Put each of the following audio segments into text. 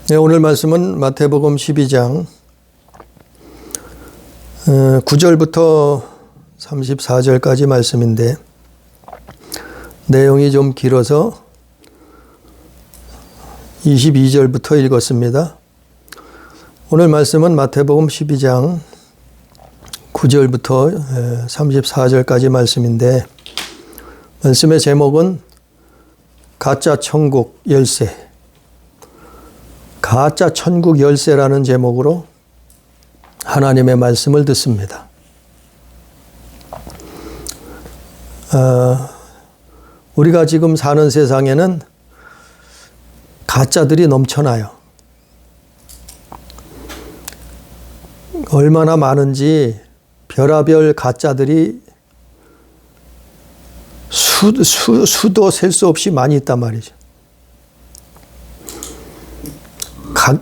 네, 오늘 말씀은 마태복음 12장 9절부터 34절까지 말씀인데 내용이 좀 길어서 22절부터 읽었습니다. 오늘 말씀은 마태복음 12장 9절부터 34절까지 말씀인데 말씀의 제목은 가짜 천국 열쇠, 가짜 천국 열쇠라는 제목으로 하나님의 말씀을 듣습니다. 우리가 지금 사는 세상에는 가짜들이 넘쳐나요. 얼마나 많은지 별하별 가짜들이 수도 셀 수 없이 많이 있단 말이죠.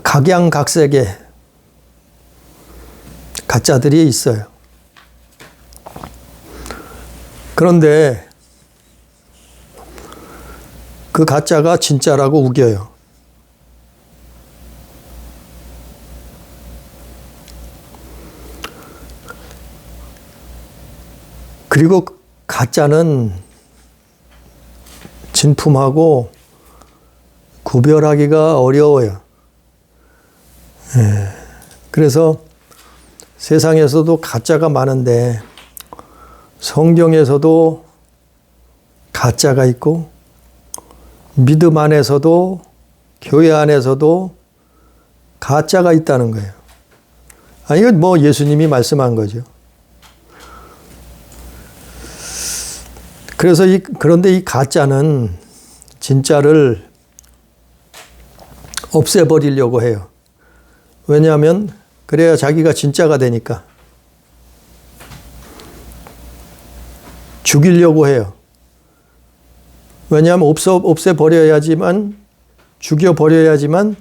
각양각색의 가짜들이 있어요. 그런데 그 가짜가 진짜라고 우겨요. 그리고 가짜는 진품하고 구별하기가 어려워요. 그래서 세상에서도 가짜가 많은데 성경에서도 가짜가 있고 믿음 안에서도 교회 안에서도 가짜가 있다는 거예요. 이건 뭐 예수님이 말씀한 거죠. 그래서 그런데 이 가짜는 진짜를 없애버리려고 해요. 왜냐하면 그래야 자기가 진짜가 되니까. 죽이려고 해요. 왜냐하면 없애버려야지만, 죽여버려야지만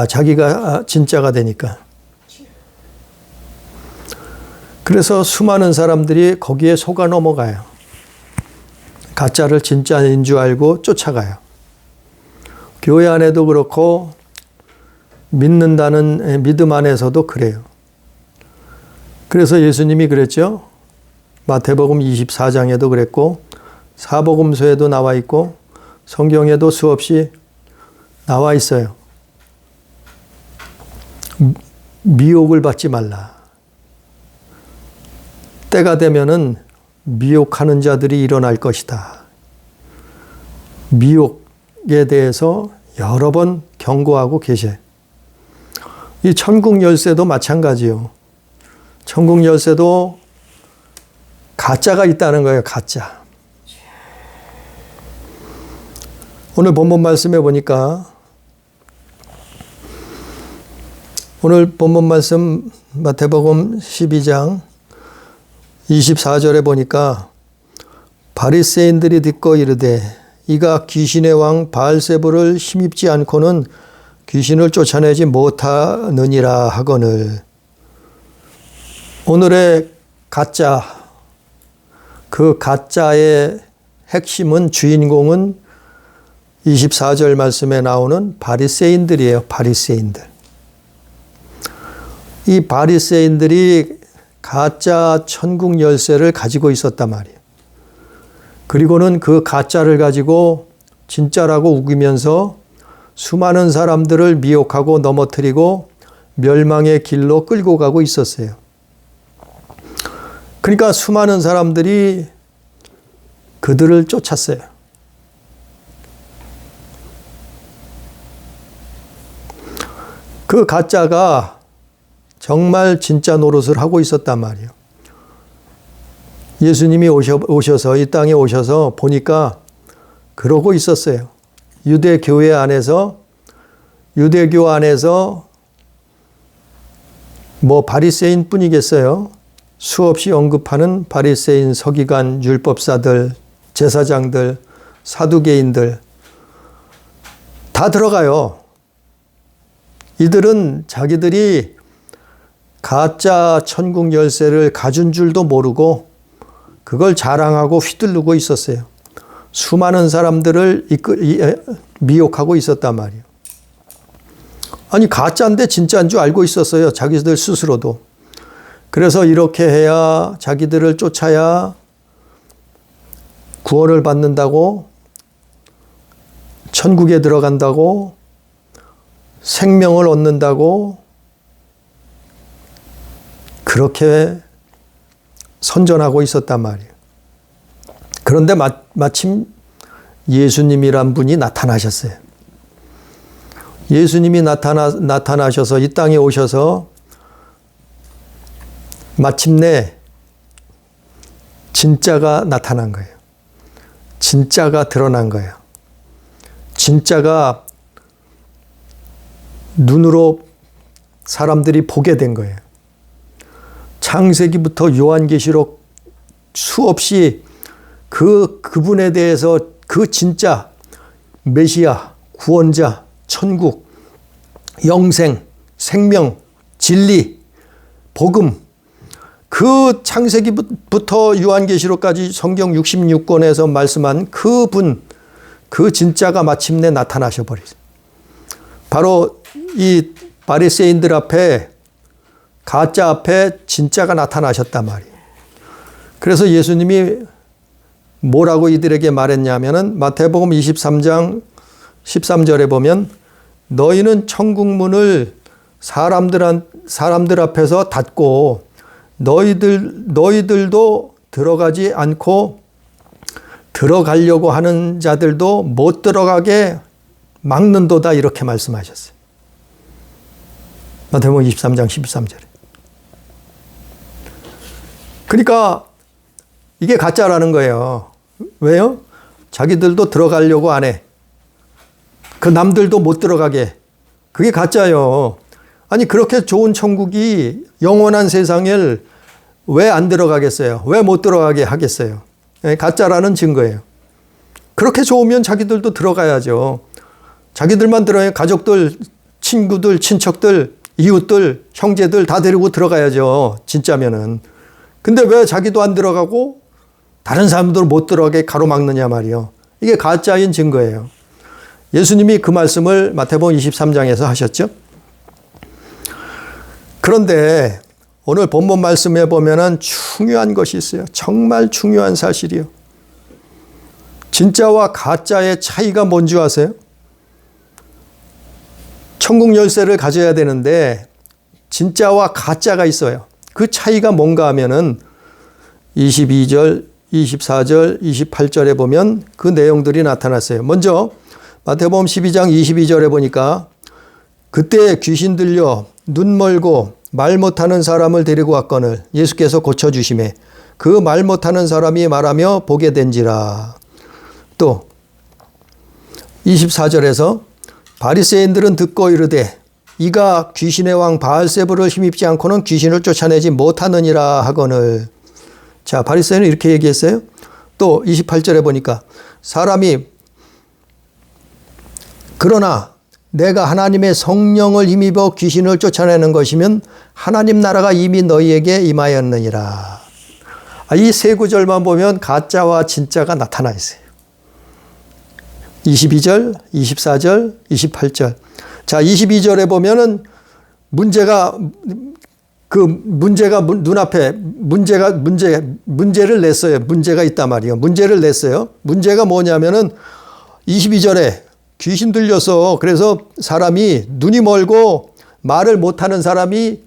자기가 진짜가 되니까. 그래서 수많은 사람들이 거기에 속아 넘어가요. 가짜를 진짜인 줄 알고 쫓아가요. 교회 안에도 그렇고 믿는다는 믿음 안에서도 그래요. 그래서 예수님이 그랬죠. 마태복음 24장에도 그랬고 사복음서에도 나와 있고 성경에도 수없이 나와 있어요. 미혹을 받지 말라. 때가 되면은 미혹하는 자들이 일어날 것이다. 미혹에 대해서 여러 번 경고하고 계셔요. 이 천국 열쇠도 마찬가지요. 천국 열쇠도 가짜가 있다는 거예요. 가짜. 오늘 본문 말씀에 보니까 오늘 본문 말씀 마태복음 12장 24절에 보니까 바리새인들이 듣고 이르되 이가 귀신의 왕 바알세불을 힘입지 않고는 귀신을 쫓아내지 못하느니라 하거늘. 오늘의 가짜, 그 가짜의 핵심은 주인공은 24절 말씀에 나오는 바리새인들이에요. 바리새인들. 이 바리새인들이 가짜 천국 열쇠를 가지고 있었단 말이에요. 그리고는 그 가짜를 가지고 진짜라고 우기면서 수많은 사람들을 미혹하고 넘어뜨리고 멸망의 길로 끌고 가고 있었어요. 그러니까 수많은 사람들이 그들을 쫓았어요. 그 가짜가 정말 진짜 노릇을 하고 있었단 말이에요. 예수님이 오셔서 이 땅에 오셔서 보니까 그러고 있었어요. 유대교회 안에서, 유대교 안에서 뭐 바리새인 뿐이겠어요. 수없이 언급하는 바리새인, 서기관, 율법사들, 제사장들, 사두개인들 다 들어가요. 이들은 자기들이 가짜 천국 열쇠를 가진 줄도 모르고 그걸 자랑하고 휘두르고 있었어요. 수많은 사람들을 미혹하고 있었단 말이에요. 아니 가짜인데 진짜인 줄 알고 있었어요. 자기들 스스로도. 그래서 이렇게 해야 자기들을 쫓아야 구원을 받는다고, 천국에 들어간다고, 생명을 얻는다고 그렇게 선전하고 있었단 말이에요. 그런데 마침 예수님이란 분이 나타나셨어요. 예수님이 나타나셔서 이 땅에 오셔서 마침내 진짜가 나타난 거예요. 진짜가 드러난 거예요. 진짜가 눈으로 사람들이 보게 된 거예요. 창세기부터 요한계시록 수없이 그분에 대해서 그 진짜 메시아, 구원자, 천국, 영생, 생명, 진리, 복음, 그 창세기부터 요한계시록까지 성경 66권에서 말씀한 그분, 그 진짜가 마침내 나타나셔 버리죠. 바로 이 바리새인들 앞에, 가짜 앞에 진짜가 나타나셨단 말이에요. 그래서 예수님이 뭐라고 이들에게 말했냐면은 마태복음 23장 13절에 보면 너희는 천국 문을 사람들 앞에서 닫고 너희들도 들어가지 않고 들어가려고 하는 자들도 못 들어가게 막는도다 이렇게 말씀하셨어요. 마태복음 23장 13절에. 그러니까 이게 가짜라는 거예요. 왜요? 자기들도 들어가려고 안 해. 그 남들도 못 들어가게. 그게 가짜예요. 아니 그렇게 좋은 천국이 영원한 세상을 왜 안 들어가겠어요? 왜 못 들어가게 하겠어요? 가짜라는 증거예요. 그렇게 좋으면 자기들도 들어가야죠. 자기들만 들어가야 가족들, 친구들, 친척들, 이웃들, 형제들 다 데리고 들어가야죠. 진짜면은. 근데 왜 자기도 안 들어가고 다른 사람들 못 들어가게 가로막느냐 말이요. 이게 가짜인 증거예요. 예수님이 그 말씀을 마태복음 23장에서 하셨죠. 그런데 오늘 본문 말씀에 보면은 중요한 것이 있어요. 정말 중요한 사실이요. 진짜와 가짜의 차이가 뭔지 아세요? 천국 열쇠를 가져야 되는데 진짜와 가짜가 있어요. 그 차이가 뭔가 하면은 22절, 24절, 28절에 보면 그 내용들이 나타났어요. 먼저 마태복음 12장 22절에 보니까 그때 귀신 들려 눈 멀고 말 못하는 사람을 데리고 왔거늘 예수께서 고쳐주심에 그 말 못하는 사람이 말하며 보게 된지라. 또 24절에서 바리새인들은 듣고 이르되 이가 귀신의 왕 바알세불을 힘입지 않고는 귀신을 쫓아내지 못하느니라 하거늘. 자, 바리새인은 이렇게 얘기했어요. 또 28절에 보니까 사람이 그러나 내가 하나님의 성령을 힘입어 귀신을 쫓아내는 것이면 하나님 나라가 이미 너희에게 임하였느니라. 이 세 구절만 보면 가짜와 진짜가 나타나 있어요. 22절, 24절, 28절. 자, 22절에 보면은 문제가 눈앞에 문제를 냈어요. 문제가 있단 말이에요. 문제를 냈어요. 문제가 뭐냐면은 22절에 귀신 들려서 그래서 사람이 눈이 멀고 말을 못하는 사람이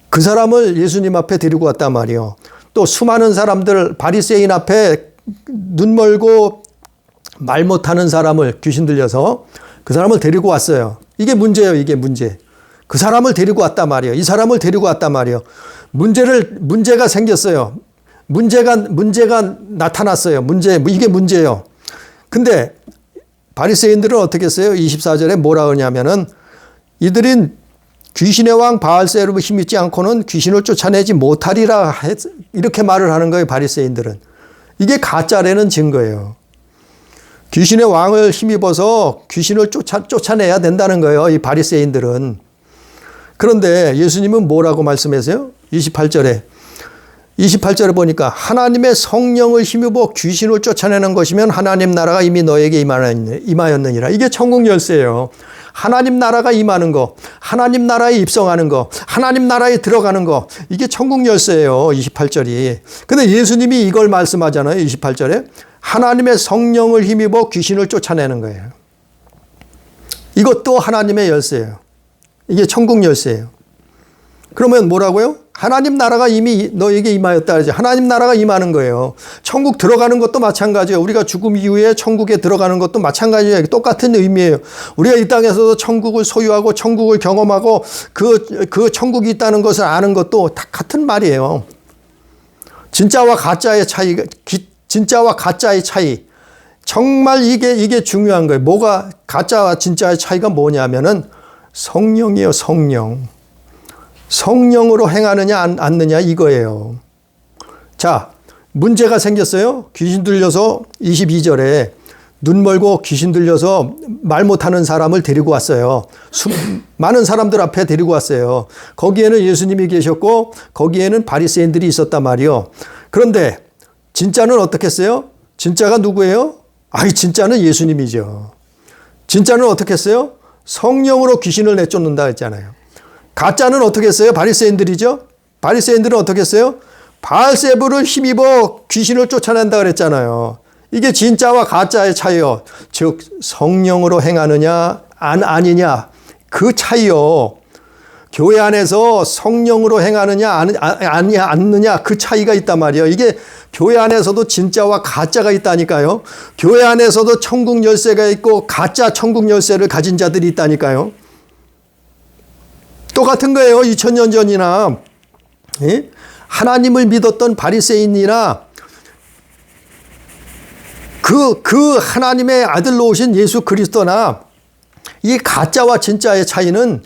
그 사람을 예수님 앞에 데리고 왔단 말이에요. 또 수많은 사람들 바리새인 앞에 눈 멀고 말 못하는 사람을 귀신 들려서 그 사람을 데리고 왔어요. 이게 문제예요. 이게 문제. 그 사람을 데리고 왔단 말이에요. 이 사람을 데리고 왔단 말이에요. 문제가 생겼어요. 문제가 나타났어요. 이게 문제예요. 근데 바리새인들은 어떻게 했어요? 24절에 뭐라 하냐면은 이들은 귀신의 왕 바알세불을 힘입지 않고는 귀신을 쫓아내지 못하리라 이렇게 말을 하는 거예요. 바리새인들은. 이게 가짜라는 증거예요. 귀신의 왕을 힘입어서 귀신을 쫓아내야 된다는 거예요. 이 바리새인들은. 그런데 예수님은 뭐라고 말씀하세요? 28절에 보니까 하나님의 성령을 힘입어 귀신을 쫓아내는 것이면 하나님 나라가 이미 너에게 임하였느니라. 이게 천국 열쇠예요. 하나님 나라가 임하는 거, 하나님 나라에 입성하는 거, 하나님 나라에 들어가는 거, 이게 천국 열쇠예요. 28절이. 근데 예수님이 이걸 말씀하잖아요. 28절에. 하나님의 성령을 힘입어 귀신을 쫓아내는 거예요. 이것도 하나님의 열쇠예요. 이게 천국 열쇠예요. 그러면 뭐라고요? 하나님 나라가 이미 너에게 임하였다 그러지. 하나님 나라가 임하는 거예요. 천국 들어가는 것도 마찬가지예요. 우리가 죽음 이후에 천국에 들어가는 것도 마찬가지예요. 똑같은 의미예요. 우리가 이 땅에서도 천국을 소유하고 천국을 경험하고 그 천국이 있다는 것을 아는 것도 다 같은 말이에요. 진짜와 가짜의 차이, 진짜와 가짜의 차이. 정말 이게 중요한 거예요. 뭐가 가짜와 진짜의 차이가 뭐냐면은 성령이에요. 성령. 성령으로 행하느냐 않느냐 이거예요. 자, 문제가 생겼어요. 귀신 들려서 22절에 눈 멀고 귀신 들려서 말 못하는 사람을 데리고 왔어요. 많은 사람들 앞에 데리고 왔어요. 거기에는 예수님이 계셨고 거기에는 바리새인들이 있었단 말이요. 그런데 진짜는 어떻게 했어요? 진짜가 누구예요? 진짜는 예수님이죠. 진짜는 어떻게 했어요? 성령으로 귀신을 내쫓는다 했잖아요. 가짜는 어떻게 했어요? 바리새인들이죠. 바리새인들은 어떻게 했어요? 바알세불을 힘입어 귀신을 쫓아낸다 그랬잖아요. 이게 진짜와 가짜의 차이요. 즉 성령으로 행하느냐 아니냐 그 차이요. 교회 안에서 성령으로 행하느냐 않느냐 그 차이가 있단 말이에요. 이게 교회 안에서도 진짜와 가짜가 있다니까요. 교회 안에서도 천국 열쇠가 있고 가짜 천국 열쇠를 가진 자들이 있다니까요. 똑같은 거예요. 2000년 전이나 하나님을 믿었던 바리새인이나 그 하나님의 아들로 오신 예수 그리스도나 이 가짜와 진짜의 차이는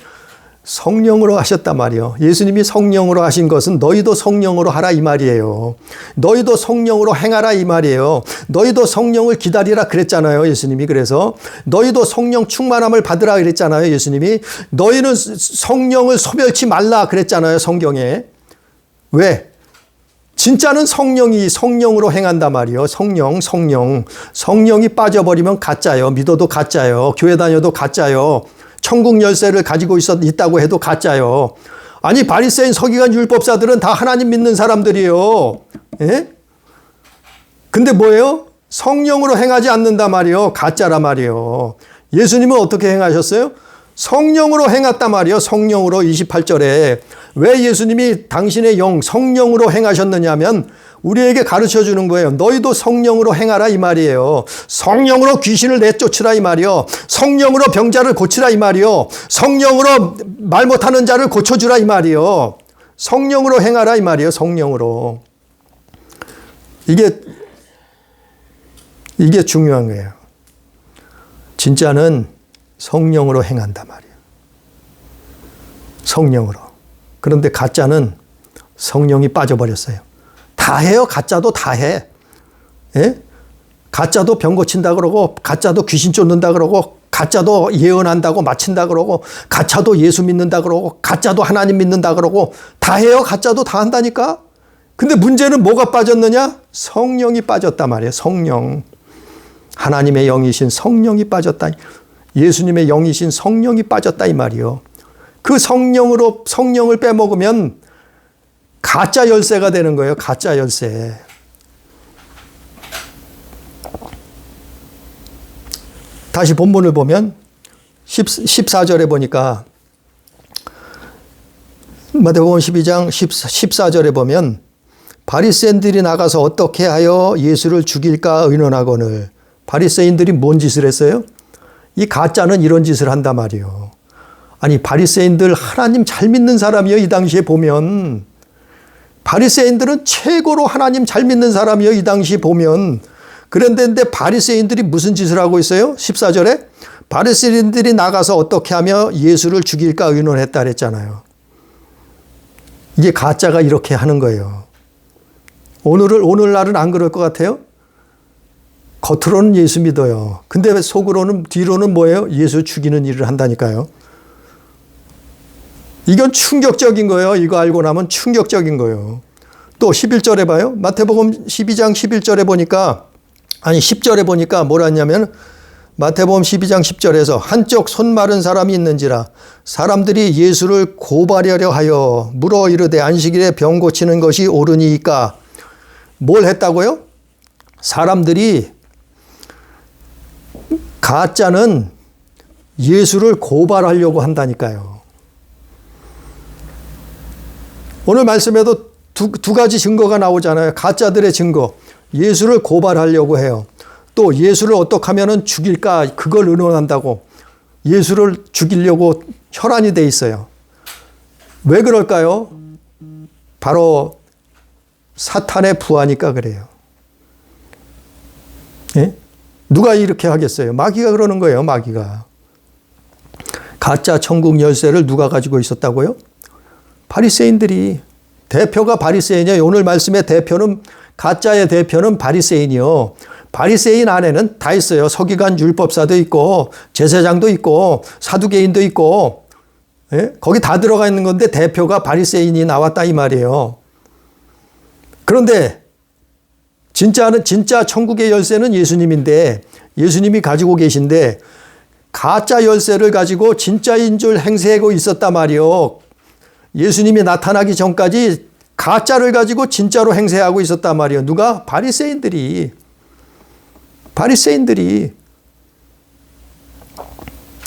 성령으로 하셨단 말이에요. 예수님이 성령으로 하신 것은 너희도 성령으로 하라 이 말이에요. 너희도 성령으로 행하라 이 말이에요. 너희도 성령을 기다리라 그랬잖아요. 예수님이. 그래서 너희도 성령 충만함을 받으라 그랬잖아요. 예수님이. 너희는 성령을 소멸치 말라 그랬잖아요. 성경에. 왜? 진짜는 성령으로 행한단 말이에요. 성령이 빠져버리면 가짜요. 믿어도 가짜요. 교회 다녀도 가짜요. 천국 열쇠를 가지고 있다고 해도 가짜요. 아니 바리새인 서기관 율법사들은 다 하나님 믿는 사람들이에요. 예? 근데 뭐예요? 성령으로 행하지 않는단 말이에요. 가짜란 말이에요. 예수님은 어떻게 행하셨어요? 성령으로 행했단 말이에요. 성령으로 28절에. 왜 예수님이 당신의 영 성령으로 행하셨느냐면 우리에게 가르쳐 주는 거예요. 너희도 성령으로 행하라 이 말이에요. 성령으로 귀신을 내쫓으라 이 말이요. 성령으로 병자를 고치라 이 말이요. 성령으로 말 못하는 자를 고쳐주라 이 말이요. 성령으로 행하라 이 말이에요. 성령으로. 이게 중요한 거예요. 진짜는 성령으로 행한단 말이에요. 성령으로. 그런데 가짜는 성령이 빠져버렸어요. 다 해요. 가짜도 다 해. 예? 가짜도 병 고친다 그러고 가짜도 귀신 쫓는다 그러고 가짜도 예언한다고 마친다 그러고 가짜도 예수 믿는다 그러고 가짜도 하나님 믿는다 그러고 다 해요. 가짜도 다 한다니까. 근데 문제는 뭐가 빠졌느냐? 성령이 빠졌단 말이에요. 성령. 하나님의 영이신 성령이 빠졌다. 예수님의 영이신 성령이 빠졌다 이 말이요. 그 성령을 빼먹으면 가짜 열쇠가 되는 거예요. 가짜 열쇠. 다시 본문을 보면 14절에 보니까 마태복음 12장 14절에 보면 바리새인들이 나가서 어떻게 하여 예수를 죽일까 의논하거늘. 바리새인들이 뭔 짓을 했어요? 이 가짜는 이런 짓을 한단 말이에요. 아니 바리새인들 하나님 잘 믿는 사람이요. 이 당시에 보면 바리새인들은 최고로 하나님 잘 믿는 사람이요. 이 당시 보면. 그런데 바리새인들이 무슨 짓을 하고 있어요? 14절에 바리새인들이 나가서 어떻게 하며 예수를 죽일까 의논했다 그랬잖아요. 이게 가짜가 이렇게 하는 거예요. 오늘날은 안 그럴 것 같아요? 겉으로는 예수 믿어요. 근데 속으로는 뒤로는 뭐예요? 예수 죽이는 일을 한다니까요. 이건 충격적인 거예요. 이거 알고 나면 충격적인 거예요. 또 11절에 봐요. 마태복음 12장 11절에 보니까 10절에 보니까 뭐라 했냐면 마태복음 12장 10절에서 한쪽 손 마른 사람이 있는지라 사람들이 예수를 고발하려 하여 물어 이르되 안식일에 병 고치는 것이 옳으니까. 뭘 했다고요? 사람들이 가짜는 예수를 고발하려고 한다니까요. 오늘 말씀에도 두 가지 증거가 나오잖아요. 가짜들의 증거. 예수를 고발하려고 해요. 또 예수를 어떻게 하면 죽일까 그걸 의논한다고 예수를 죽이려고 혈안이 돼 있어요. 왜 그럴까요? 바로 사탄의 부하니까 그래요. 예? 누가 이렇게 하겠어요? 마귀가 그러는 거예요. 마귀가. 가짜 천국 열쇠를 누가 가지고 있었다고요? 바리새인들이. 대표가 바리새인이에요. 오늘 말씀의 대표는 가짜의 대표는 바리새인이요. 바리새인 안에는 다 있어요. 서기관 율법사도 있고 제사장도 있고 사두개인도 있고 예? 거기 다 들어가 있는 건데 대표가 바리새인이 나왔다 이 말이에요. 그런데 진짜 천국의 열쇠는 예수님인데 예수님이 가지고 계신데 가짜 열쇠를 가지고 진짜인 줄 행세하고 있었단 말이에요. 예수님이 나타나기 전까지 가짜를 가지고 진짜로 행세하고 있었단 말이에요. 누가? 바리새인들이.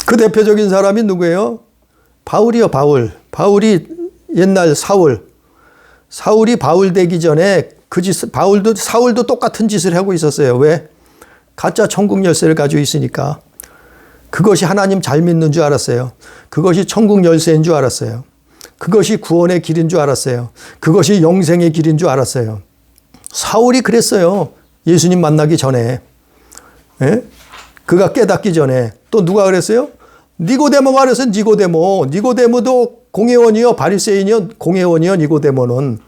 그 대표적인 사람이 누구예요? 바울이요. 바울이 옛날 사울이 바울 되기 전에 사울도 똑같은 짓을 하고 있었어요. 왜? 가짜 천국 열쇠를 가지고 있으니까. 그것이 하나님 잘 믿는 줄 알았어요. 그것이 천국 열쇠인 줄 알았어요. 그것이 구원의 길인 줄 알았어요. 그것이 영생의 길인 줄 알았어요. 사울이 그랬어요. 예수님 만나기 전에. 예? 그가 깨닫기 전에. 또 누가 그랬어요? 니고데모가 그랬어요. 니고데모도 공회원이요. 바리새인이요. 공회원이요. 니고데모는.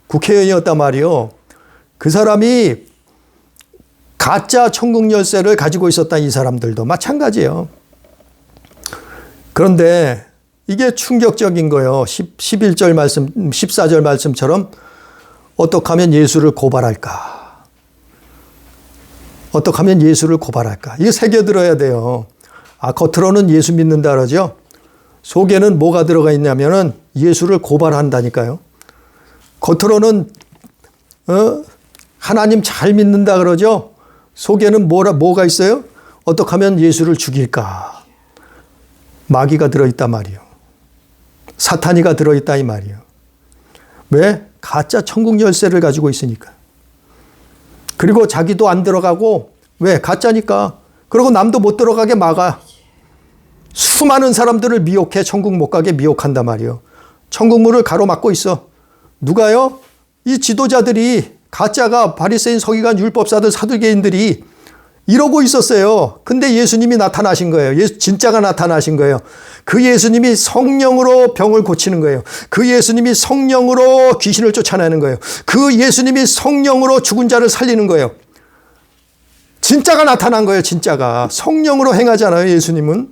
국회의원이었단 말이요. 그 사람이 가짜 천국 열쇠를 가지고 있었다. 이 사람들도 마찬가지예요. 그런데 이게 충격적인 거예요. 11절 말씀, 14절 말씀처럼 어떻게 하면 예수를 고발할까? 어떻게 하면 예수를 고발할까? 이게 새겨들어야 돼요. 겉으로는 예수 믿는다 그러죠. 속에는 뭐가 들어가 있냐면은 예수를 고발한다니까요. 겉으로는 하나님 잘 믿는다 그러죠. 속에는 뭐가 있어요? 어떻게 하면 예수를 죽일까? 마귀가 들어있단 말이에요. 사탄이가 들어있다 이 말이에요. 왜? 가짜 천국 열쇠를 가지고 있으니까. 그리고 자기도 안 들어가고 왜? 가짜니까. 그리고 남도 못 들어가게 막아. 수많은 사람들을 미혹해 천국 못 가게 미혹한단 말이에요. 천국문을 가로막고 있어. 누가요? 이 지도자들이 가짜가 바리새인 서기관 율법사들 사두개인들이 이러고 있었어요. 근데 예수님이 나타나신 거예요. 진짜가 나타나신 거예요. 그 예수님이 성령으로 병을 고치는 거예요. 그 예수님이 성령으로 귀신을 쫓아내는 거예요. 그 예수님이 성령으로 죽은 자를 살리는 거예요. 진짜가 나타난 거예요. 진짜가. 성령으로 행하잖아요. 예수님은.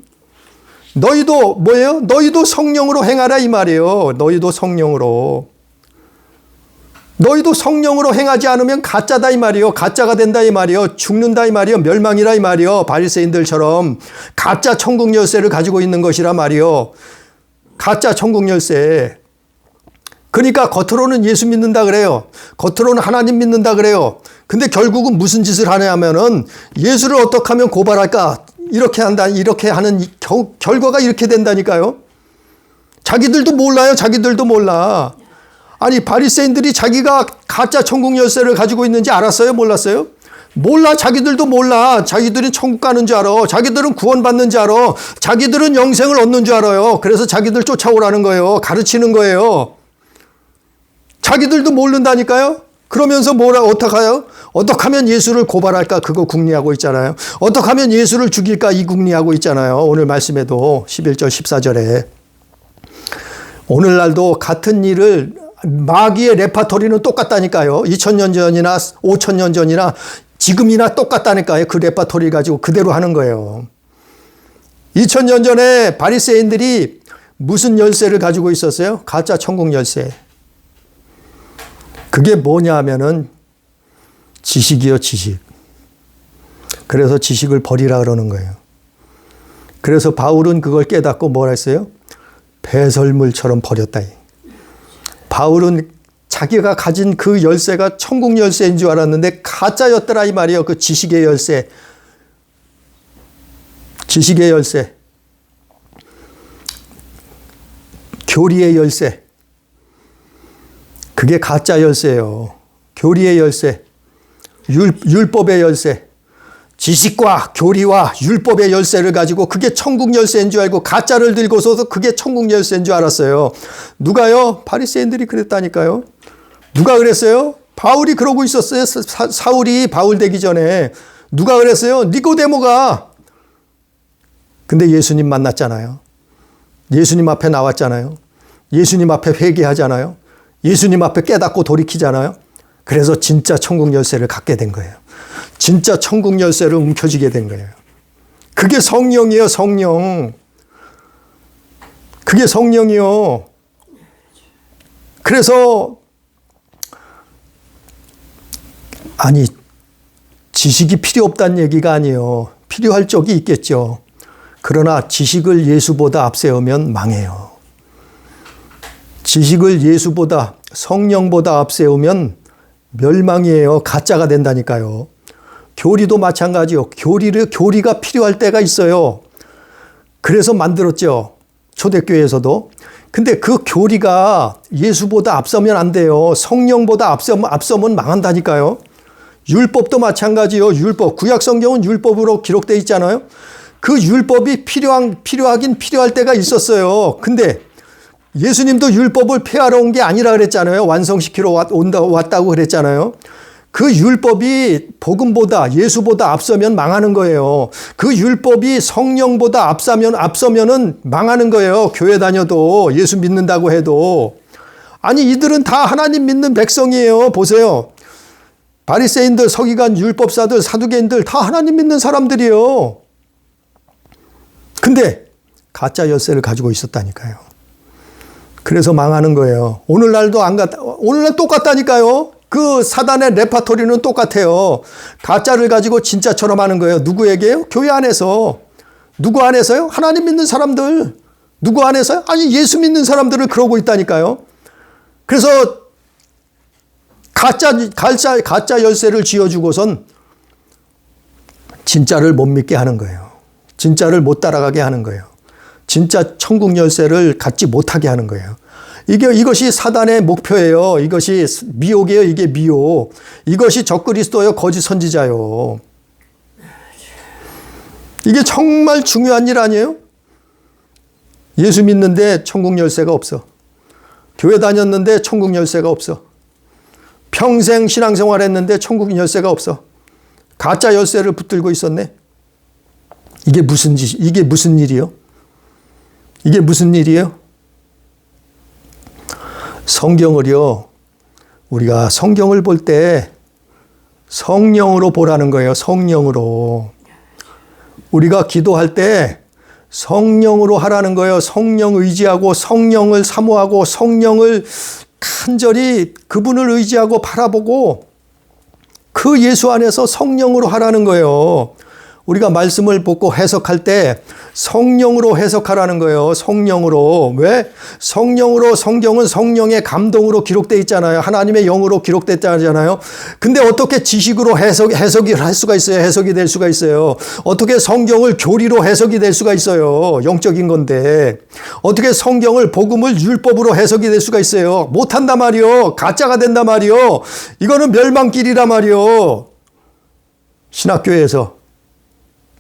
너희도 뭐예요? 너희도 성령으로 행하라 이 말이에요. 너희도 성령으로 행하지 않으면 가짜다 이 말이요. 가짜가 된다 이 말이요. 죽는다 이 말이요. 멸망이라 이 말이요. 바리새인들처럼 가짜 천국 열쇠를 가지고 있는 것이라 말이요. 가짜 천국 열쇠. 그러니까 겉으로는 예수 믿는다 그래요. 겉으로는 하나님 믿는다 그래요. 근데 결국은 무슨 짓을 하냐면은 예수를 어떻게 하면 고발할까? 이렇게 하는 결과가 이렇게 된다니까요. 자기들도 몰라요. 자기들도 몰라. 아니 바리새인들이 자기가 가짜 천국 열쇠를 가지고 있는지 알았어요? 몰랐어요? 몰라. 자기들도 몰라. 자기들은 천국 가는 줄 알아. 자기들은 구원받는 줄 알아. 자기들은 영생을 얻는 줄 알아요. 그래서 자기들 쫓아오라는 거예요. 가르치는 거예요. 자기들도 모른다니까요. 그러면서 어떡해요? 어떻게 하면 예수를 고발할까? 그거 궁리하고 있잖아요. 어떻게 하면 예수를 죽일까? 이 궁리하고 있잖아요. 오늘 말씀에도 11절 14절에. 오늘날도 같은 일을 마귀의 레파토리는 똑같다니까요. 2000년 전이나 5000년 전이나 지금이나 똑같다니까요. 그 레파토리 가지고 그대로 하는 거예요. 2000년 전에 바리새인들이 무슨 열쇠를 가지고 있었어요? 가짜 천국 열쇠. 그게 뭐냐 하면은 지식이요, 지식. 그래서 지식을 버리라 그러는 거예요. 그래서 바울은 그걸 깨닫고 뭐라 했어요? 배설물처럼 버렸다. 바울은 자기가 가진 그 열쇠가 천국 열쇠인 줄 알았는데 가짜였더라 이 말이에요. 그 지식의 열쇠. 지식의 열쇠. 교리의 열쇠. 그게 가짜 열쇠예요. 교리의 열쇠. 율법의 열쇠. 지식과 교리와 율법의 열쇠를 가지고 그게 천국 열쇠인 줄 알고 가짜를 들고서도 그게 천국 열쇠인 줄 알았어요. 누가요? 바리새인들이 그랬다니까요. 누가 그랬어요? 바울이 그러고 있었어요. 사울이 바울 되기 전에. 누가 그랬어요? 니고데모가. 근데 예수님 만났잖아요. 예수님 앞에 나왔잖아요. 예수님 앞에 회개하잖아요. 예수님 앞에 깨닫고 돌이키잖아요. 그래서 진짜 천국 열쇠를 갖게 된 거예요. 진짜 천국 열쇠를 움켜쥐게 된 거예요. 그게 성령이에요, 성령. 그게 성령이요. 그래서 아니 지식이 필요 없다는 얘기가 아니에요. 필요할 적이 있겠죠. 그러나 지식을 예수보다 앞세우면 망해요. 지식을 예수보다 성령보다 앞세우면 멸망이에요. 가짜가 된다니까요. 교리도 마찬가지요. 교리가 필요할 때가 있어요. 그래서 만들었죠. 초대교회에서도. 근데 그 교리가 예수보다 앞서면 안 돼요. 성령보다 앞서면 망한다니까요. 율법도 마찬가지요. 율법. 구약 성경은 율법으로 기록되어 있잖아요. 그 율법이 필요하긴 필요할 때가 있었어요. 근데 예수님도 율법을 폐하러 온 게 아니라 그랬잖아요. 완성시키러 왔다고 그랬잖아요. 그 율법이 복음보다 예수보다 앞서면 망하는 거예요. 그 율법이 성령보다 앞서면은 망하는 거예요. 교회 다녀도 예수 믿는다고 해도. 아니 이들은 다 하나님 믿는 백성이에요. 보세요. 바리새인들, 서기관, 율법사들, 사두개인들 다 하나님 믿는 사람들이에요. 근데 가짜 열쇠를 가지고 있었다니까요. 그래서 망하는 거예요. 오늘날 똑같다니까요. 그 사단의 레파토리는 똑같아요. 가짜를 가지고 진짜처럼 하는 거예요. 누구에게요? 교회 안에서. 누구 안에서요? 하나님 믿는 사람들. 누구 안에서요? 아니 예수 믿는 사람들을 그러고 있다니까요. 그래서 가짜 열쇠를 쥐어주고선 진짜를 못 믿게 하는 거예요. 진짜를 못 따라가게 하는 거예요. 진짜 천국 열쇠를 갖지 못하게 하는 거예요. 이것이 사단의 목표예요. 이것이 미혹이에요. 이게 미혹. 이것이 적그리스도요. 거짓 선지자요. 이게 정말 중요한 일 아니에요? 예수 믿는데 천국 열쇠가 없어. 교회 다녔는데 천국 열쇠가 없어. 평생 신앙생활 했는데 천국 열쇠가 없어. 가짜 열쇠를 붙들고 있었네. 이게 무슨 일이요? 이게 무슨 일이에요? 성경을요, 우리가 성경을 볼 때 성령으로 보라는 거예요. 성령으로. 우리가 기도할 때 성령으로 하라는 거예요. 성령 의지하고 성령을 사모하고 성령을 간절히 그분을 의지하고 바라보고 그 예수 안에서 성령으로 하라는 거예요. 우리가 말씀을 보고 해석할 때 성령으로 해석하라는 거예요. 성령으로. 왜? 성령으로 성경은 성령의 감동으로 기록되어 있잖아요. 하나님의 영으로 기록됐잖아요. 근데 어떻게 지식으로 해석이 할 수가 있어요? 해석이 될 수가 있어요. 어떻게 성경을 교리로 해석이 될 수가 있어요? 영적인 건데. 어떻게 성경을 복음을 율법으로 해석이 될 수가 있어요? 못한단 말이요. 가짜가 된단 말이요. 이거는 멸망길이란 말이요. 신학교에서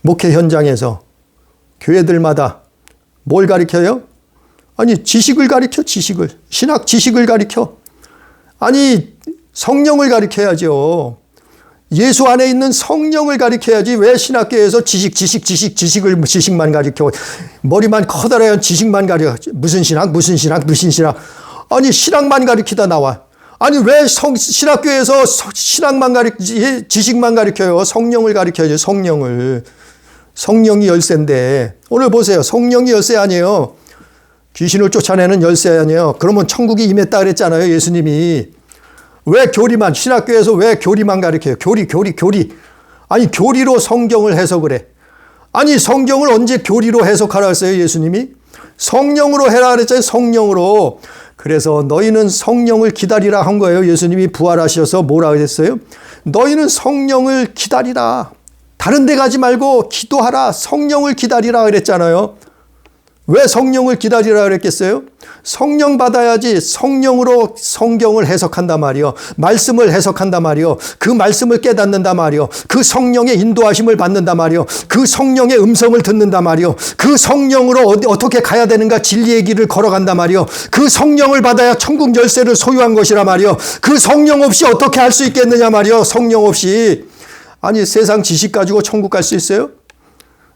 목회 현장에서 교회들마다 뭘 가르쳐요? 아니 지식을 가르쳐. 지식을. 신학 지식을 가르쳐. 아니 성령을 가르쳐야죠. 예수 안에 있는 성령을 가르쳐야지. 왜 신학교에서 지식만 가르쳐. 머리만 커다란 지식만 가르쳐. 무슨 신학. 아니 신학만 가르치다 나와. 아니 왜 신학교에서 지식만 가르쳐요. 성령을 가르쳐야죠. 성령을. 성령이 열쇠인데 오늘 보세요. 성령이 열쇠 아니에요. 귀신을 쫓아내는 열쇠 아니에요. 그러면 천국이 임했다 그랬잖아요. 예수님이. 왜 교리만 신학교에서 왜 교리만 가르쳐요. 교리. 아니 교리로 성경을 해석을 해. 아니 성경을 언제 교리로 해석하라 했어요 예수님이? 성령으로 해라 그랬잖아요. 성령으로. 그래서 너희는 성령을 기다리라 한 거예요. 예수님이 부활하셔서 뭐라 그랬어요? 너희는 성령을 기다리라. 다른 데 가지 말고 기도하라. 성령을 기다리라 그랬잖아요. 왜 성령을 기다리라 그랬겠어요? 성령 받아야지 성령으로 성경을 해석한단 말이요. 말씀을 해석한단 말이요. 그 말씀을 깨닫는단 말이요. 그 성령의 인도하심을 받는단 말이요. 그 성령의 음성을 듣는단 말이요. 그 성령으로 어떻게 가야 되는가 진리의 길을 걸어간단 말이요. 그 성령을 받아야 천국 열쇠를 소유한 것이라 말이요. 그 성령 없이 어떻게 할 수 있겠느냐 말이요. 성령 없이. 아니 세상 지식 가지고 천국 갈 수 있어요?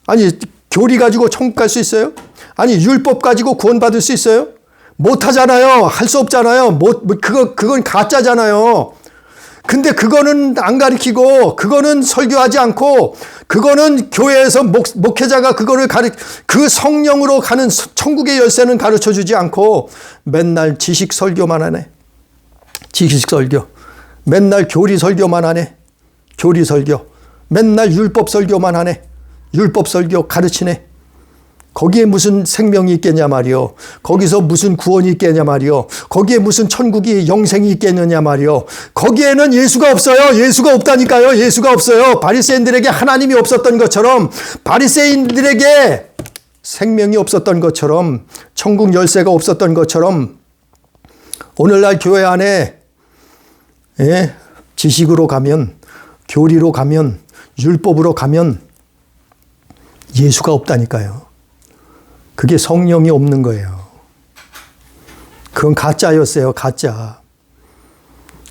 아니 교리 가지고 천국 갈 수 있어요? 아니 율법 가지고 구원받을 수 있어요? 못하잖아요. 할 수 없잖아요. 그건 가짜잖아요. 근데 그거는 안 가르치고 그거는 설교하지 않고 그거는 교회에서 목회자가 그거를 그 성령으로 가는 천국의 열쇠는 가르쳐 주지 않고 맨날 지식 설교만 하네. 지식 설교. 맨날 교리 설교만 하네. 교리 설교. 맨날 율법 설교만 하네. 율법 설교 가르치네. 거기에 무슨 생명이 있겠냐 말이요. 거기서 무슨 구원이 있겠냐 말이요. 거기에 무슨 천국이 영생이 있겠느냐 말이요. 거기에는 예수가 없어요. 예수가 없다니까요. 예수가 없어요. 바리새인들에게 하나님이 없었던 것처럼 바리새인들에게 생명이 없었던 것처럼 천국 열쇠가 없었던 것처럼 오늘날 교회 안에 지식으로 가면 교리로 가면 율법으로 가면 예수가 없다니까요. 그게 성령이 없는 거예요. 그건 가짜 열쇠예요. 가짜.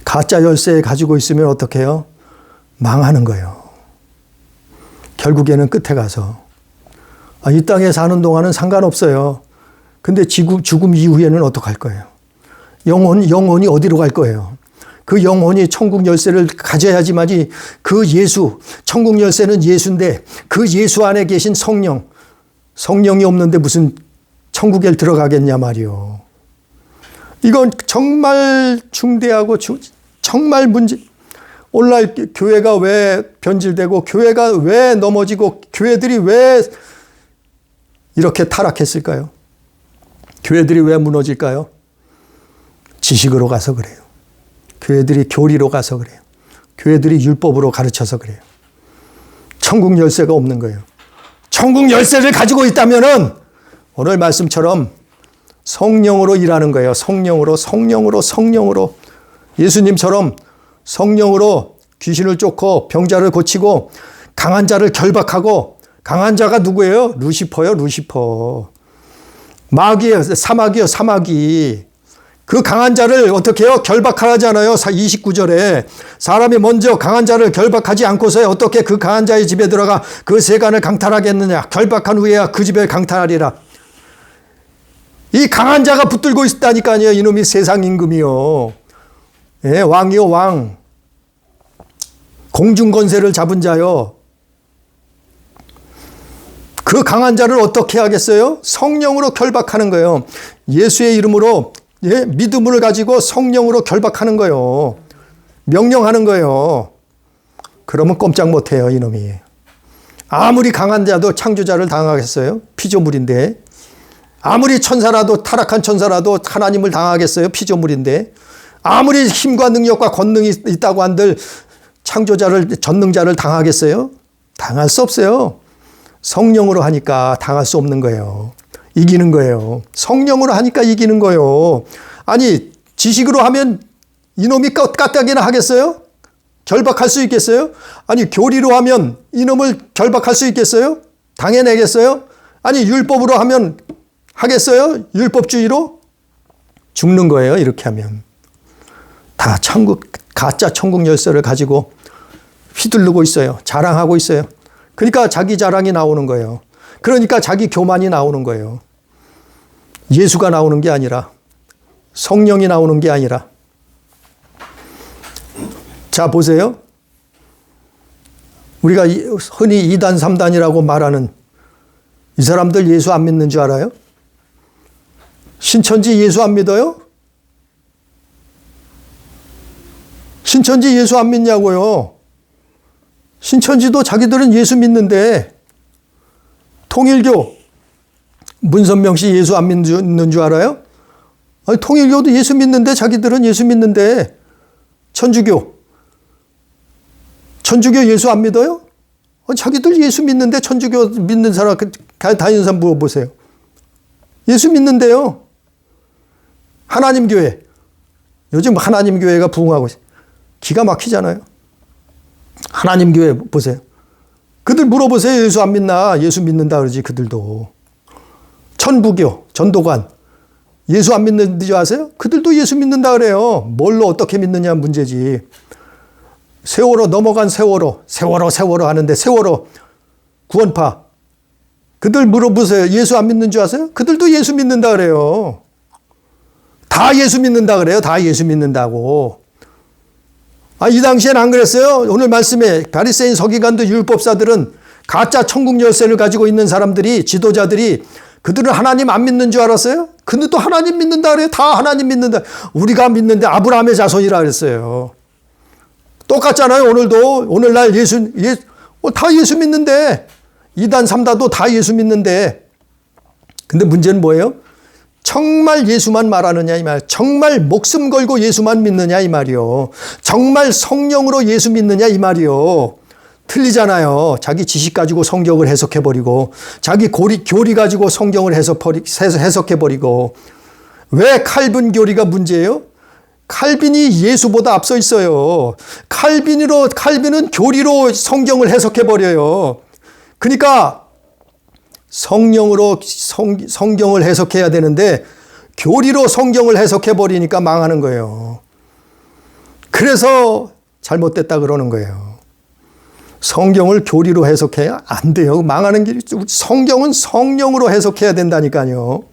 가짜 열쇠 가지고 있으면 어떻게 해요? 망하는 거예요. 결국에는 끝에 가서. 이 땅에 사는 동안은 상관없어요. 근데 죽음 이후에는 어떡할 거예요? 영혼이 어디로 갈 거예요? 그 영혼이 천국 열쇠를 가져야지만이 그 예수, 천국 열쇠는 예수인데 그 예수 안에 계신 성령이 없는데 무슨 천국에 들어가겠냐 말이요. 이건 정말 중대하고 정말 문제. 오늘날 교회가 왜 변질되고 교회가 왜 넘어지고 교회들이 왜 이렇게 타락했을까요? 교회들이 왜 무너질까요? 지식으로 가서 그래요. 교회들이 교리로 가서 그래요. 교회들이 율법으로 가르쳐서 그래요. 천국 열쇠가 없는 거예요. 천국 열쇠를 가지고 있다면은 오늘 말씀처럼 성령으로 일하는 거예요. 성령으로. 예수님처럼 성령으로 귀신을 쫓고 병자를 고치고 강한 자를 결박하고 강한 자가 누구예요? 루시퍼요. 루시퍼. 마귀예요. 사마귀. 그 강한 자를 어떻게 해요? 결박하잖아요. 29절에. 사람이 먼저 강한 자를 결박하지 않고서 어떻게 그 강한 자의 집에 들어가 그 세간을 강탈하겠느냐. 결박한 후에야 그 집을 강탈하리라. 이 강한 자가 붙들고 있다니까요. 이놈이 세상 임금이요. 왕이요, 왕. 공중 권세를 잡은 자요. 그 강한 자를 어떻게 하겠어요? 성령으로 결박하는 거예요. 예수의 이름으로 믿음을 가지고 성령으로 결박하는 거예요. 명령하는 거예요. 그러면 꼼짝 못해요, 이놈이. 아무리 강한 자도 창조자를 당하겠어요? 피조물인데. 아무리 천사라도 타락한 천사라도 하나님을 당하겠어요? 피조물인데. 아무리 힘과 능력과 권능이 있다고 한들 전능자를 당하겠어요? 당할 수 없어요. 성령으로 하니까 당할 수 없는 거예요. 이기는 거예요. 성령으로 하니까 이기는 거예요. 아니 지식으로 하면 이놈이 까딱이나 하겠어요? 결박할 수 있겠어요? 아니 교리로 하면 이놈을 결박할 수 있겠어요? 당해내겠어요? 아니 율법으로 하면 하겠어요? 율법주의로? 죽는 거예요. 이렇게 하면. 다 가짜 천국 열쇠를 가지고 휘두르고 있어요. 자랑하고 있어요. 그러니까 자기 자랑이 나오는 거예요. 그러니까 자기 교만이 나오는 거예요. 예수가 나오는 게 아니라 성령이 나오는 게 아니라. 자 보세요. 우리가 흔히 2단 3단이라고 말하는 이 사람들 예수 안 믿는 줄 알아요? 신천지 예수 안 믿어요? 신천지 예수 안 믿냐고요. 신천지도 자기들은 예수 믿는데, 통일교, 문선명 씨 예수 안 믿는 줄 알아요? 아니, 통일교도 예수 믿는데, 자기들은 예수 믿는데, 천주교 예수 안 믿어요? 아니, 자기들 예수 믿는데, 천주교 믿는 사람, 다니는 사람 물어보세요. 예수 믿는데요. 하나님 교회. 요즘 하나님 교회가 부흥하고 있어요. 기가 막히잖아요. 하나님 교회 보세요. 그들 물어보세요. 예수 안 믿나? 예수 믿는다 그러지, 그들도. 천부교, 전도관. 예수 안 믿는 줄 아세요? 그들도 예수 믿는다 그래요. 뭘로 어떻게 믿느냐 문제지. 세월호 넘어간 세월호 하는데 세월호 구원파. 그들 물어보세요. 예수 안 믿는 줄 아세요? 그들도 예수 믿는다 그래요. 다 예수 믿는다 그래요. 다 예수 믿는다고. 이 당시엔 안 그랬어요? 오늘 말씀에 바리새인 서기관도 율법사들은 가짜 천국 열쇠를 가지고 있는 사람들이, 지도자들이, 그들은 하나님 안 믿는 줄 알았어요? 근데 또 하나님 믿는다 그래요. 다 하나님 믿는다. 우리가 믿는데 아브라함의 자손이라 그랬어요. 똑같잖아요. 오늘도. 오늘날 다 예수 믿는데. 2단, 3다도 다 예수 믿는데. 근데 문제는 뭐예요? 정말 예수만 말하느냐 이 말. 정말 목숨 걸고 예수만 믿느냐 이 말이요. 정말 성령으로 예수 믿느냐 이 말이요. 틀리잖아요. 자기 지식 가지고 성경을 해석해버리고, 자기 교리 가지고 성경을 해석해버리고. 왜 칼빈 교리가 문제예요? 칼빈이 예수보다 앞서 있어요. 칼빈은 교리로 성경을 해석해버려요. 그러니까 성령으로 성경을 해석해야 되는데 교리로 성경을 해석해버리니까 망하는 거예요. 그래서 잘못됐다 그러는 거예요. 성경을 교리로 해석해야 안 돼요. 망하는 길이. 성경은 성령으로 해석해야 된다니까요.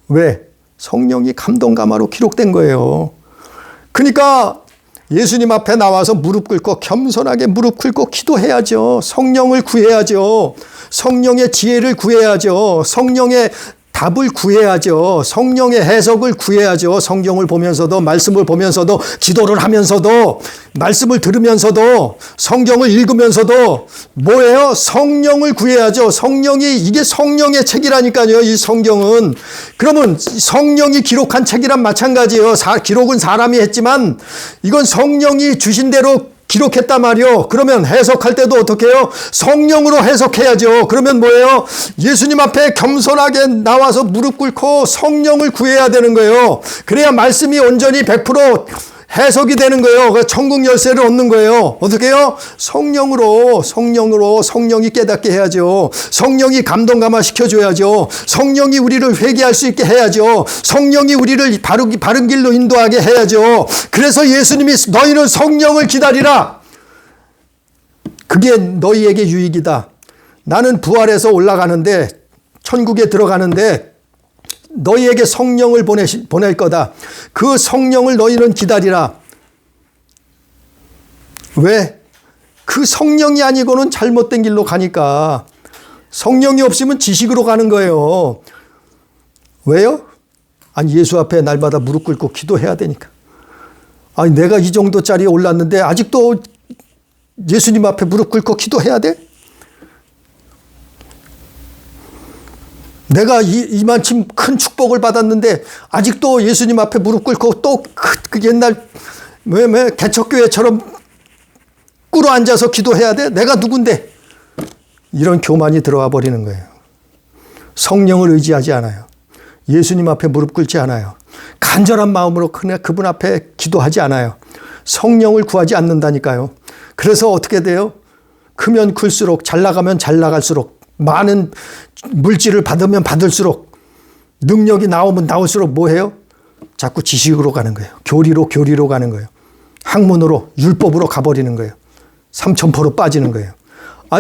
왜? 성령이 감동감화로 기록된 거예요. 그러니까 예수님 앞에 나와서 무릎 꿇고 겸손하게 무릎 꿇고 기도해야죠. 성령을 구해야죠. 성령의 지혜를 구해야죠. 성령의 답을 구해야죠. 성령의 해석을 구해야죠. 성경을 보면서도, 말씀을 보면서도, 기도를 하면서도, 말씀을 들으면서도, 성경을 읽으면서도 뭐예요? 성령을 구해야죠. 이게 성령의 책이라니까요. 이 성경은. 그러면 성령이 기록한 책이란 마찬가지예요. 기록은 사람이 했지만 이건 성령이 주신 대로 기록했단 말이요. 그러면 해석할 때도 어떻게 해요? 성령으로 해석해야죠. 그러면 뭐예요? 예수님 앞에 겸손하게 나와서 무릎 꿇고 성령을 구해야 되는 거예요. 그래야 말씀이 온전히 100% 해석이 되는 거예요. 천국 열쇠를 얻는 거예요. 어떻게 해요? 성령으로 성령이 깨닫게 해야죠. 성령이 감동 감화시켜줘야죠. 성령이 우리를 회개할 수 있게 해야죠. 성령이 우리를 바른 길로 인도하게 해야죠. 그래서 예수님이 너희는 성령을 기다리라. 그게 너희에게 유익이다. 나는 부활해서 올라가는데, 천국에 들어가는데 너희에게 성령을 보낼 거다. 그 성령을 너희는 기다리라. 왜? 그 성령이 아니고는 잘못된 길로 가니까. 성령이 없으면 지식으로 가는 거예요. 왜요? 예수 앞에 날마다 무릎 꿇고 기도해야 되니까. 내가 이 정도짜리에 올랐는데 아직도 예수님 앞에 무릎 꿇고 기도해야 돼? 내가 이만큼 큰 축복을 받았는데 아직도 예수님 앞에 무릎 꿇고 또 그 옛날 개척교회처럼 꿇어 앉아서 기도해야 돼? 내가 누군데? 이런 교만이 들어와 버리는 거예요. 성령을 의지하지 않아요. 예수님 앞에 무릎 꿇지 않아요. 간절한 마음으로 그분 앞에 기도하지 않아요. 성령을 구하지 않는다니까요. 그래서 어떻게 돼요? 크면 클수록, 잘 나가면 잘 나갈수록, 많은 물질을 받으면 받을수록, 능력이 나오면 나올수록 뭐해요? 자꾸 지식으로 가는 거예요. 교리로 가는 거예요. 학문으로, 율법으로 가버리는 거예요. 삼천포로 빠지는 거예요.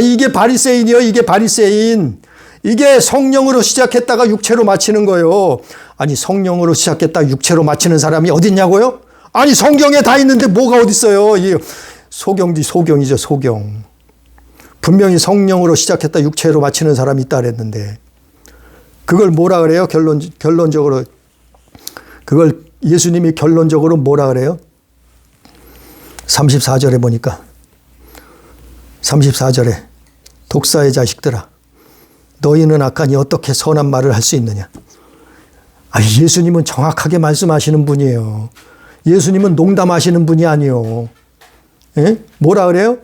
이게 바리새인이요. 이게 바리새인. 이게 성령으로 시작했다가 육체로 마치는 거예요. 성령으로 시작했다가 육체로 마치는 사람이 어딨냐고요? 성경에 다 있는데 뭐가 어딨어요? 소경이죠, 소경. 분명히 성령으로 시작했다 육체로 마치는 사람이 있다 그랬는데, 그걸 뭐라 그래요? 결론적으로. 그걸 예수님이 결론적으로 뭐라 그래요? 34절에 보니까 34절에 독사의 자식들아 너희는 악하니 어떻게 선한 말을 할 수 있느냐. 예수님은 정확하게 말씀하시는 분이에요. 예수님은 농담하시는 분이 아니에요. 예? 뭐라 그래요?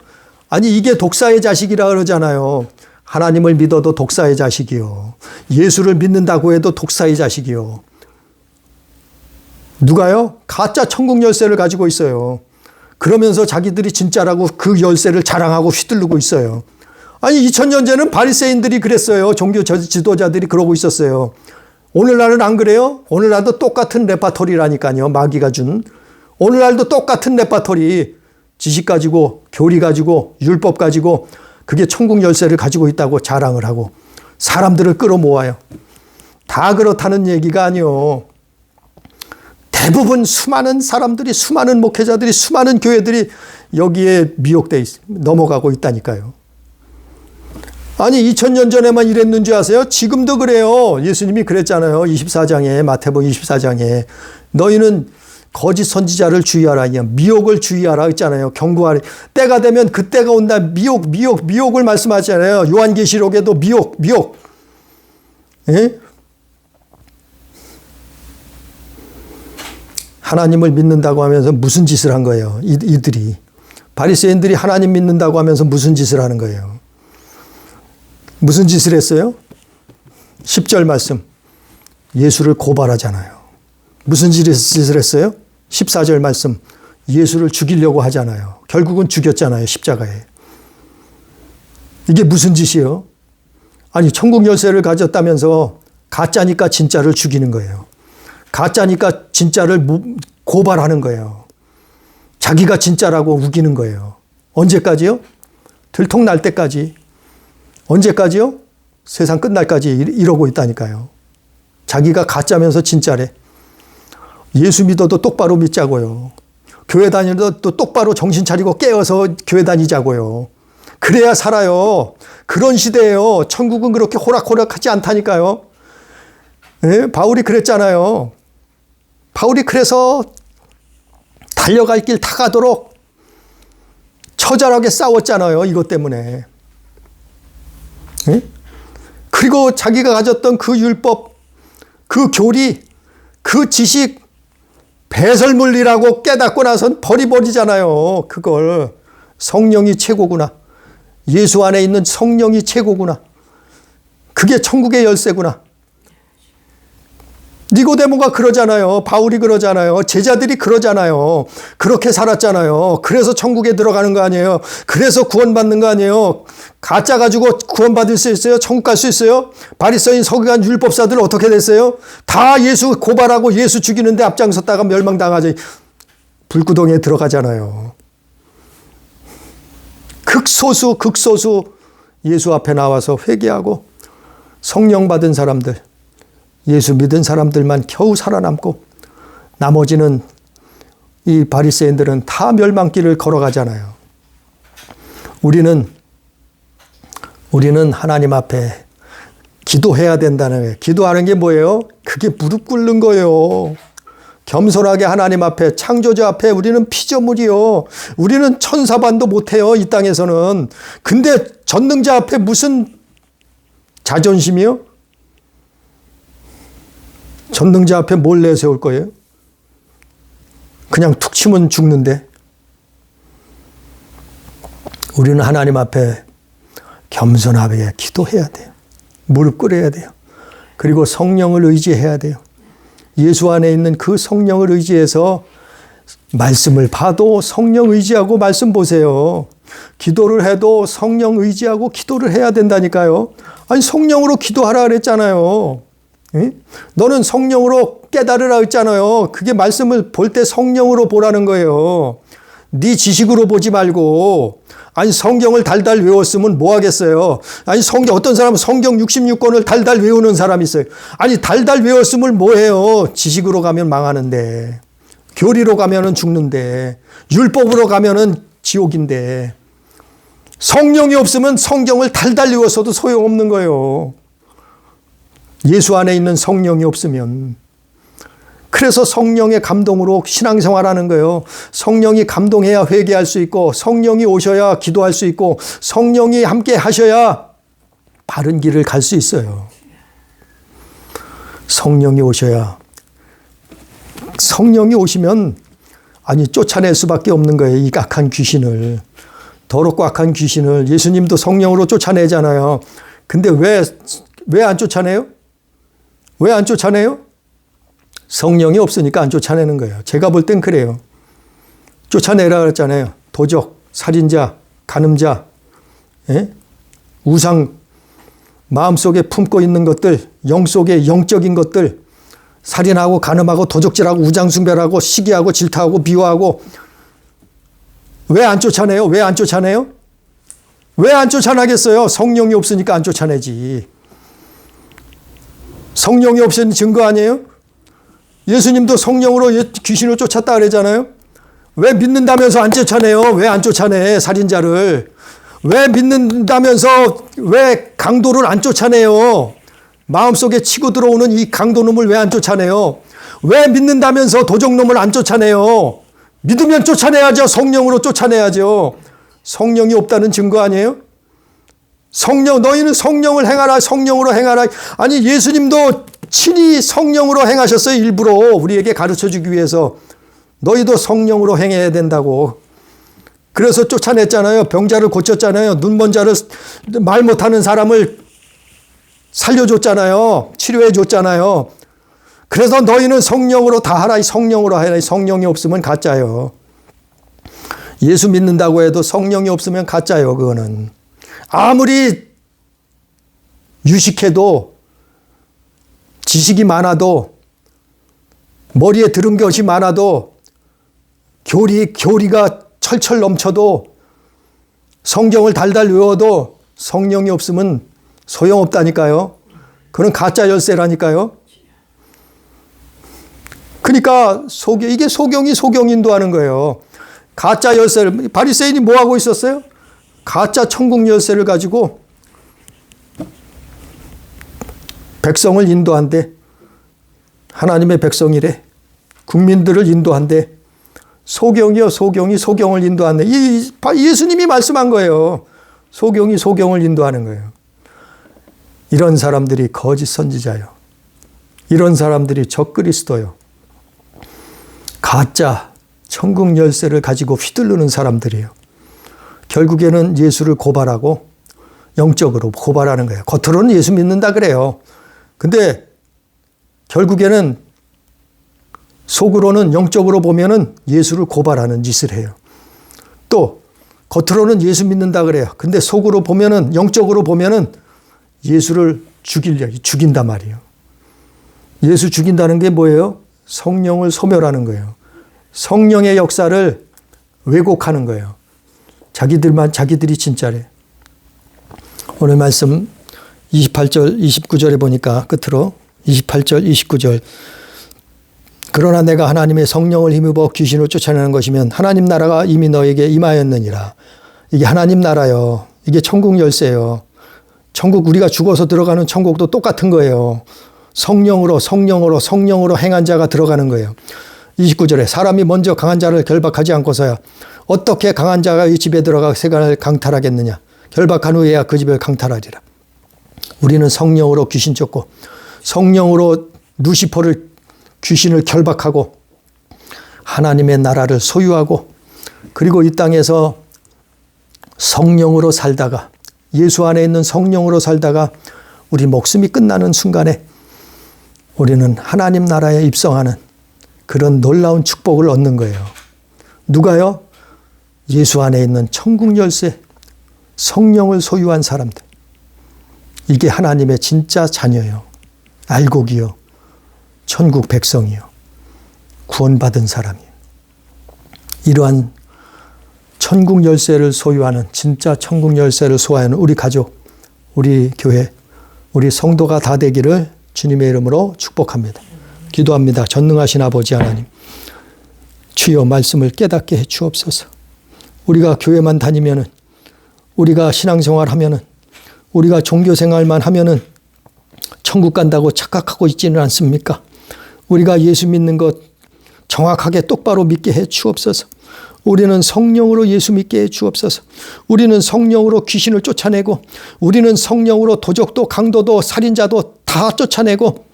이게 독사의 자식이라 그러잖아요. 하나님을 믿어도 독사의 자식이요. 예수를 믿는다고 해도 독사의 자식이요. 누가요? 가짜 천국 열쇠를 가지고 있어요. 그러면서 자기들이 진짜라고 그 열쇠를 자랑하고 휘두르고 있어요. 2000년 전에는 바리새인들이 그랬어요. 종교 지도자들이 그러고 있었어요. 오늘날은 안 그래요? 오늘날도 똑같은 레파토리라니까요. 마귀가 준. 오늘날도 똑같은 레파토리. 지식 가지고, 교리 가지고, 율법 가지고 그게 천국 열쇠를 가지고 있다고 자랑을 하고 사람들을 끌어모아요. 다 그렇다는 얘기가 아니요. 대부분 수많은 사람들이, 수많은 목회자들이, 수많은 교회들이 여기에 미혹돼 넘어가고 있다니까요. 2000년 전에만 이랬는 줄 아세요? 지금도 그래요. 예수님이 그랬잖아요. 24장에, 마태복음 24장에 너희는 거짓 선지자를 주의하라. 미혹을 주의하라 했잖아요. 경고하라. 때가 되면 그때가 온다. 미혹을 말씀하잖아요. 요한계시록에도 미혹. 예? 하나님을 믿는다고 하면서 무슨 짓을 한 거예요? 이들이. 바리새인들이 하나님 믿는다고 하면서 무슨 짓을 하는 거예요? 무슨 짓을 했어요? 10절 말씀. 예수를 고발하잖아요. 무슨 짓을 했어요? 14절 말씀. 예수를 죽이려고 하잖아요. 결국은 죽였잖아요. 십자가에. 이게 무슨 짓이에요? 천국 열쇠를 가졌다면서 가짜니까 진짜를 죽이는 거예요. 가짜니까 진짜를 고발하는 거예요. 자기가 진짜라고 우기는 거예요. 언제까지요? 들통날 때까지. 언제까지요? 세상 끝날까지 이러고 있다니까요. 자기가 가짜면서 진짜래. 예수 믿어도 똑바로 믿자고요. 교회 다니도 또 똑바로 정신 차리고 깨어서 교회 다니자고요. 그래야 살아요. 그런 시대예요. 천국은 그렇게 호락호락하지 않다니까요. 네? 바울이 그랬잖아요. 바울이 그래서 달려갈 길 다 가도록 처절하게 싸웠잖아요. 이것 때문에. 네? 그리고 자기가 가졌던 그 율법, 그 교리, 그 지식, 배설물이라고 깨닫고 나선 버리잖아요. 그걸. 성령이 최고구나. 예수 안에 있는 성령이 최고구나. 그게 천국의 열쇠구나. 니고데모가 그러잖아요. 바울이 그러잖아요. 제자들이 그러잖아요. 그렇게 살았잖아요. 그래서 천국에 들어가는 거 아니에요. 그래서 구원받는 거 아니에요. 가짜 가지고 구원받을 수 있어요? 천국 갈 수 있어요? 바리새인 서기관 율법사들 어떻게 됐어요? 다 예수 고발하고 예수 죽이는데 앞장섰다가 멸망당하지. 불구덩이에 들어가잖아요. 극소수 예수 앞에 나와서 회개하고 성령 받은 사람들, 예수 믿은 사람들만 겨우 살아남고 나머지는 이 바리새인들은 다 멸망길을 걸어가잖아요. 우리는 하나님 앞에 기도해야 된다는 거예요. 기도하는 게 뭐예요? 그게 무릎 꿇는 거예요. 겸손하게 하나님 앞에, 창조주 앞에 우리는 피조물이요. 우리는 천사반도 못해요. 이 땅에서는. 근데 전능자 앞에 무슨 자존심이요? 전능자 앞에 뭘 내세울 거예요? 그냥 툭 치면 죽는데. 우리는 하나님 앞에 겸손하게 기도해야 돼요. 무릎 꿇어야 돼요. 그리고 성령을 의지해야 돼요. 예수 안에 있는 그 성령을 의지해서 말씀을 봐도 성령 의지하고 말씀 보세요. 기도를 해도 성령 의지하고 기도를 해야 된다니까요. 성령으로 기도하라 그랬잖아요. 너는 성령으로 깨달으라 했잖아요. 그게 말씀을 볼 때 성령으로 보라는 거예요. 네 지식으로 보지 말고. 성경을 달달 외웠으면 뭐 하겠어요? 어떤 사람은 성경 66권을 달달 외우는 사람이 있어요. 달달 외웠으면 뭐 해요? 지식으로 가면 망하는데. 교리로 가면은 죽는데. 율법으로 가면은 지옥인데. 성령이 없으면 성경을 달달 외웠어도 소용없는 거예요. 예수 안에 있는 성령이 없으면. 그래서 성령의 감동으로 신앙생활하는 거예요. 성령이 감동해야 회개할 수 있고, 성령이 오셔야 기도할 수 있고, 성령이 함께 하셔야 바른 길을 갈 수 있어요. 성령이 오셔야. 성령이 오시면 쫓아낼 수밖에 없는 거예요. 이 악한 귀신을. 더럽고 악한 귀신을. 예수님도 성령으로 쫓아내잖아요. 근데 왜 안 쫓아내요? 왜 안 쫓아내요? 성령이 없으니까 안 쫓아내는 거예요. 제가 볼 땐 그래요. 쫓아내라 그랬잖아요. 도적, 살인자, 간음자, 우상, 마음속에 품고 있는 것들, 영 속에 영적인 것들, 살인하고 간음하고 도적질하고 우상숭배하고 시기하고 질타하고 비호하고. 왜 안 쫓아내요? 왜 안 쫓아내요? 왜 안 쫓아나겠어요? 성령이 없으니까 안 쫓아내지. 성령이 없으니 증거 아니에요? 예수님도 성령으로 귀신을 쫓았다 그러잖아요. 왜 믿는다면서 안 쫓아내요? 왜 안 쫓아내? 살인자를. 왜 믿는다면서 왜 강도를 안 쫓아내요? 마음속에 치고 들어오는 이 강도놈을 왜 안 쫓아내요? 왜 믿는다면서 도적놈을 안 쫓아내요? 믿으면 쫓아내야죠. 성령으로 쫓아내야죠. 성령이 없다는 증거 아니에요? 너희는 성령을 행하라, 성령으로 행하라. 아니, 예수님도 친히 성령으로 행하셨어요. 일부러 우리에게 가르쳐 주기 위해서. 너희도 성령으로 행해야 된다고. 그래서 쫓아냈잖아요. 병자를 고쳤잖아요. 눈먼 자를, 말 못하는 사람을 살려줬잖아요. 치료해줬잖아요. 그래서 너희는 성령으로 다 하라. 성령으로 하라. 성령이 없으면 가짜예요. 예수 믿는다고 해도 성령이 없으면 가짜예요. 그거는. 아무리 유식해도, 지식이 많아도, 머리에 들은 것이 많아도, 교리가 철철 넘쳐도, 성경을 달달 외워도 성령이 없으면 소용없다니까요. 그건 가짜 열쇠라니까요. 그러니까 이게 소경 인도하는 거예요. 가짜 열쇠를, 바리새인이 뭐 하고 있었어요? 가짜 천국 열쇠를 가지고 백성을 인도한대. 하나님의 백성이래. 국민들을 인도한대. 소경이요, 소경을 인도한대. 예수님이 말씀한 거예요. 소경을 인도하는 거예요. 이런 사람들이 거짓 선지자요. 이런 사람들이 적그리스도요. 가짜 천국 열쇠를 가지고 휘두르는 사람들이에요. 결국에는 예수를 고발하고 영적으로 고발하는 거예요. 겉으로는 예수 믿는다 그래요. 근데 결국에는 속으로는 영적으로 보면은 예수를 고발하는 짓을 해요. 또 겉으로는 예수 믿는다 그래요. 근데 속으로 보면은, 영적으로 보면은 예수를 죽인단 말이에요. 예수 죽인다는 게 뭐예요? 성령을 소멸하는 거예요. 성령의 역사를 왜곡하는 거예요. 자기들이 진짜래. 오늘 말씀 28절, 29절에 보니까 끝으로 28절, 29절. 그러나 내가 하나님의 성령을 힘입어 귀신을 쫓아내는 것이면 하나님 나라가 이미 너에게 임하였느니라. 이게 하나님 나라요. 이게 천국 열쇠요. 천국, 우리가 죽어서 들어가는 천국도 똑같은 거예요. 성령으로 행한 자가 들어가는 거예요. 29절에 사람이 먼저 강한 자를 결박하지 않고서야 어떻게 강한 자가 이 집에 들어가 세간을 강탈하겠느냐. 결박한 후에야 그 집을 강탈하리라. 우리는 성령으로 귀신 쫓고 성령으로 루시퍼를, 귀신을 결박하고 하나님의 나라를 소유하고, 그리고 이 땅에서 성령으로 살다가, 예수 안에 있는 성령으로 살다가 우리 목숨이 끝나는 순간에 우리는 하나님 나라에 입성하는 그런 놀라운 축복을 얻는 거예요. 누가요? 예수 안에 있는 천국 열쇠, 성령을 소유한 사람들. 이게 하나님의 진짜 자녀예요. 알곡이요. 천국 백성이요. 구원받은 사람이에요. 이러한 천국 열쇠를 소유하는, 진짜 천국 열쇠를 소유하는 우리 가족, 우리 교회, 우리 성도가 다 되기를 주님의 이름으로 축복합니다. 기도합니다. 전능하신 아버지 하나님, 주여 말씀을 깨닫게 해 주옵소서. 우리가 교회만 다니면은, 우리가 신앙생활 하면은, 우리가 종교생활만 하면은 천국 간다고 착각하고 있지는 않습니까? 우리가 예수 믿는 것 정확하게 똑바로 믿게 해 주옵소서. 우리는 성령으로 예수 믿게 해 주옵소서. 우리는 성령으로 귀신을 쫓아내고, 우리는 성령으로 도적도 강도도 살인자도 다 쫓아내고,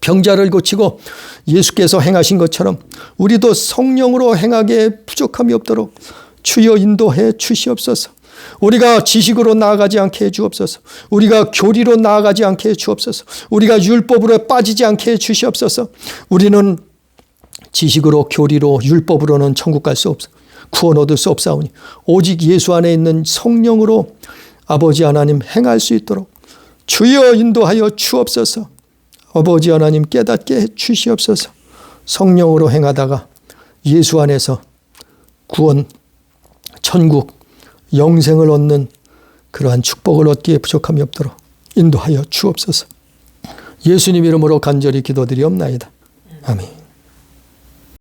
병자를 고치고, 예수께서 행하신 것처럼 우리도 성령으로 행하기에 부족함이 없도록 주여 인도해 주시옵소서. 우리가 지식으로 나아가지 않게 해 주옵소서. 우리가 교리로 나아가지 않게 해 주옵소서. 우리가 율법으로 빠지지 않게 해 주시옵소서. 우리는 지식으로, 교리로, 율법으로는 천국 갈 수 없어. 구원 얻을 수 없사오니 오직 예수 안에 있는 성령으로 아버지 하나님 행할 수 있도록 주여 인도하여 주옵소서. 아버지 하나님 깨닫게 해 주시옵소서. 성령으로 행하다가 예수 안에서 구원, 천국, 영생을 얻는 그러한 축복을 얻기에 부족함이 없도록 인도하여 주옵소서. 예수님 이름으로 간절히 기도드리옵나이다. 아멘.